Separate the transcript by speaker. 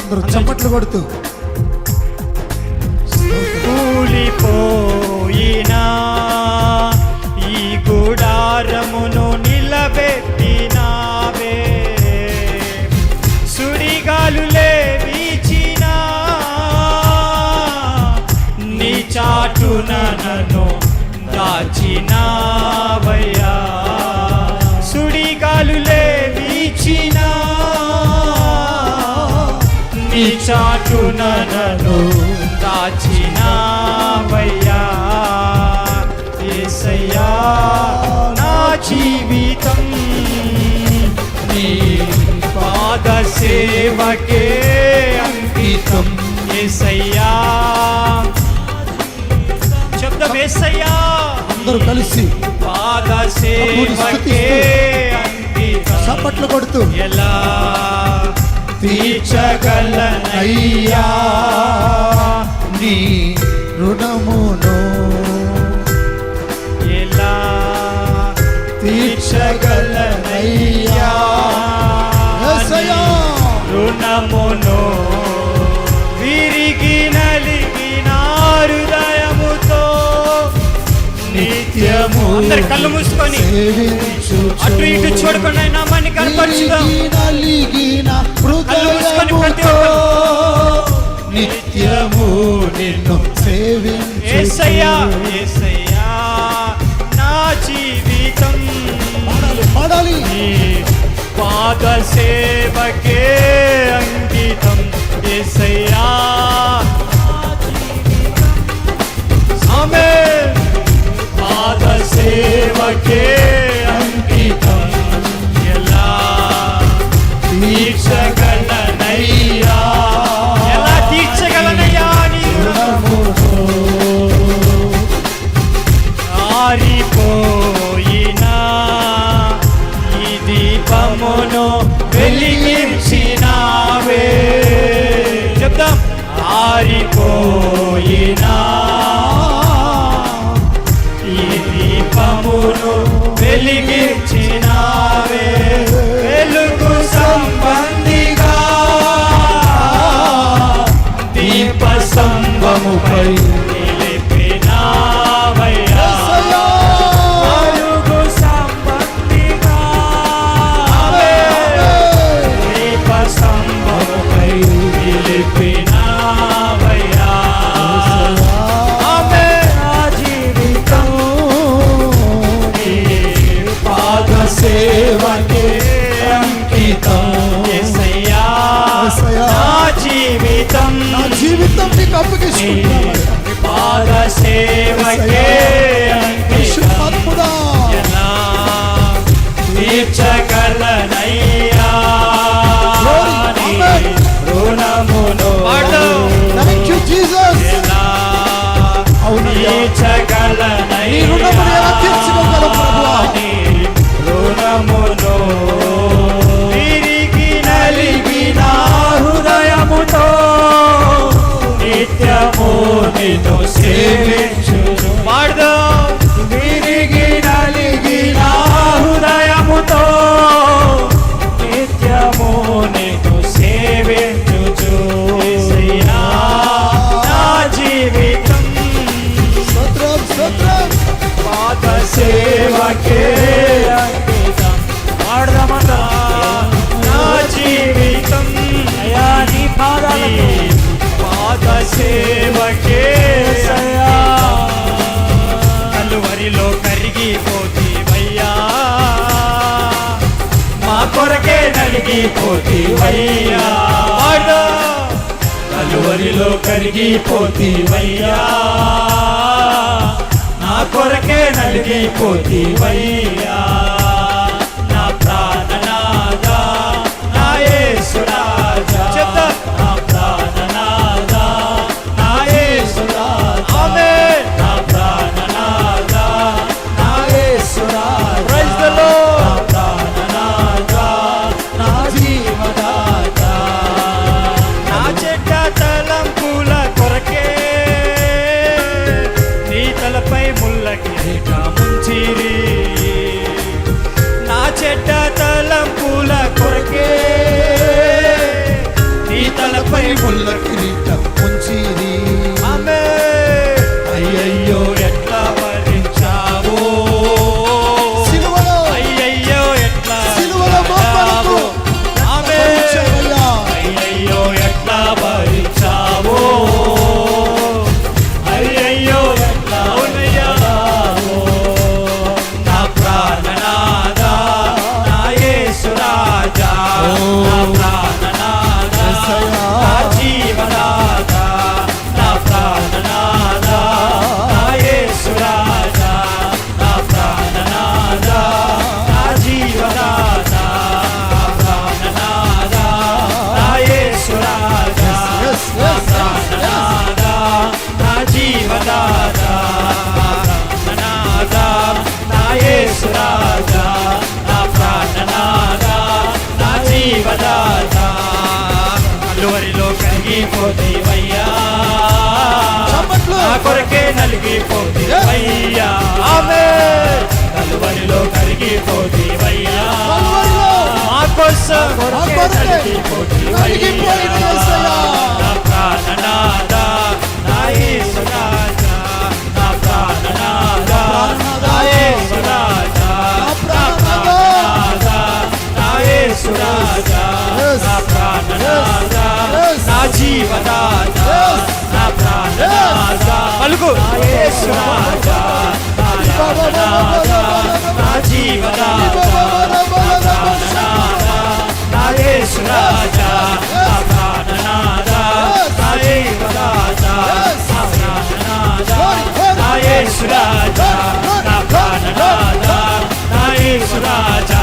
Speaker 1: చప్పట్లు కొడుతూ
Speaker 2: కూలిపోయినా ఈ గుడారమును నిలబెట్టినావే, సుడిగాలులే వీచినా నీ చాటున నన్ను దాచినావయ్యా, సుడిగాలులే వీచినా నీ చాటున నన్ను దాచినావయ్యా. యేసయ్యా నా జీవితం నీ పాద సేవకే అంకితం. యేసయ్యా శబ్దం యేసయ్యా
Speaker 1: అందరూ కలిసి
Speaker 2: పాద సేవకే అంకితం.
Speaker 1: చప్పట్లు కొడుతూ
Speaker 2: ఎలా తీర్చగలనయ్యా
Speaker 1: నీ రుణమును,
Speaker 2: ఎలా తీర్చగలనయ్యా రుణమును, విరిగి నలిగిన హృదయముతో నిత్యము. అందరు కళ్ళు మూసుకొని అటు ఇటు చూడకుండా నామాన్ని కనపరచుదాం. కళ్ళు మూసుకొని ప్రతి
Speaker 1: నిత్యము నిన్ను సేవించు.
Speaker 2: యేసయ్యా యేసయ్యా నా జీవితం
Speaker 1: పాడాలి
Speaker 2: నీ పాద సేవకే అంకితం. యేసయ్యా ఆమేన్. పాద సేవకే అంకితం. ఎలా తీర్చగలనయ్యా, ఎలా తీర్చగలనయ్యా నీ రుణమును, ఆరిపోయినా ఈ దీపమును వెలిగించినావే. చెప్తాం. ఆరిపోయినా ఈ దీపమును వెలిగించినావే, వెలుగు సంబంధిగా దీప స్తంభముపై నిలిపినావయ్యా, వెలుగు సంబంధిగా దీప స్తంభముపై నిలిపినావయ్యా. ఆమేన్. నా జీవితం నీ పాద సేవకే అంకితం. యేసయ్యా నా జీవితం,
Speaker 1: నా జీవితం నీకు అప్పగిస్తున్నాను.
Speaker 2: పాద సేవకే అంకితం. ఎలా తీర్చగలనయ్యా నీ రుణమును,
Speaker 1: Thank you, Jesus.
Speaker 2: ఎలా తీర్చగలనయ్యా నీ రుణమును, విరిగి నలిగిన హృదయముతో నిత్యము నిన్ను సేవించుచు. పాడదాం. విరిగి నలిగిన హృదయముతో నిత్యము నిన్ను సేవించుచు. యేసయ్యా నా జీవితం పాద సేవకే అంకితం. పాడదామన్నా. నా జీవితం అయా నీ పాద సేవకే కలువరిలో కరిగిపోతీవయ్యా, మా కొరకే నలిగిపోతీవయ్యా. కలువరిలో కరిగిపోతీవయ్యా, నా కొరకే నలిగిపోతీవయ్యా. నా ప్రాణనాథా నా యేసు రాజా, నా ప్రాణనాథా నా యేసు రాజా. ఆమేన్. నా ప్రాణనాథా నా యేసు రాజా. Praise the Lord. నా ప్రాణనాథా నా జీవదాతా, నా చెడ్డ తలంపుల కొరకే నీ తలపై ముళ్ళ కిరీటం ఉంచిరి. నా ప్రాణనాథ,
Speaker 1: యేసయ్యా.
Speaker 2: నా జీవనాథ, నా ప్రాణనాథ, నా యేసు రాజా, నా ప్రాణనాథ, నా జీవనాథ, నా ప్రాణనాథ, నా యేసు రాజా,
Speaker 1: Yes,
Speaker 2: నా
Speaker 1: yes, yes,
Speaker 2: ప్రాణనాథ, నా జీవనాథ, ప్రాణనాథ, నా యేసు రాజా, నా ప్రాణనాథ, నా జీవనాథ. కలువరిలో కరిగిపోతేవయ్యా,
Speaker 1: చప్పట్లు.
Speaker 2: నా కొరకే నలిగిపోతేవయ్యా. ఆమేన్. కలువరిలో కరిగిపోతేవయ్యా,
Speaker 1: కలువరిలో
Speaker 2: మా కోసం
Speaker 1: మా కొరకే నలిగిపోయిన యేసయ్యా.
Speaker 2: నా ప్రాణనాథ, నా యేసు రాజా, నా ప్రాణనాథ, నా యేసు రాజా, నా ప్రాణనాథ, నా యేసు రాజా, నా ప్రాణనాథ, నా జీవనాథ, నా ప్రాణనాథ, పలుకు. నా యేసు రాజా, నా ప్రాణనాథ, నా జీవనాథ, నా ప్రాణనాథ, నా యేసు రాజా, నా ప్రాణనాథ, నా జీవనాథ, నా ప్రాణనాథ, నా యేసు రాజా, నా ప్రాణనాథ, నా యేసు రాజా.